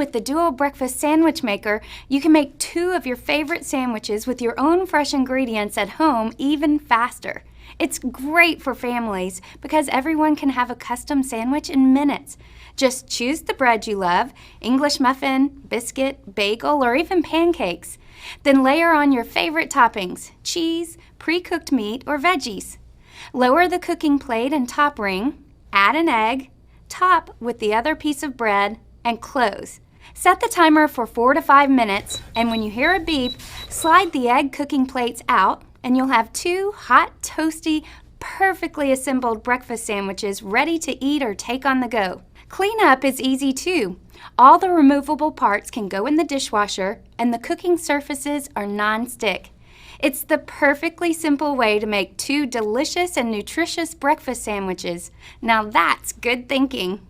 with the Duo Breakfast Sandwich Maker, you can make 2 of your favorite sandwiches with your own fresh ingredients at home even faster. It's great for families because everyone can have a custom sandwich in minutes. Just choose the bread you love, English muffin, biscuit, bagel, or even pancakes. Then layer on your favorite toppings, cheese, pre-cooked meat, or veggies. Lower the cooking plate and top ring, add an egg, top with the other piece of bread, and close. Set the timer for 4 to 5 minutes, and when you hear a beep, slide the egg cooking plates out, and you'll have 2 hot, toasty, perfectly assembled breakfast sandwiches ready to eat or take on the go. Cleanup is easy too. All the removable parts can go in the dishwasher, and the cooking surfaces are non-stick. It's the perfectly simple way to make 2 delicious and nutritious breakfast sandwiches. Now that's good thinking.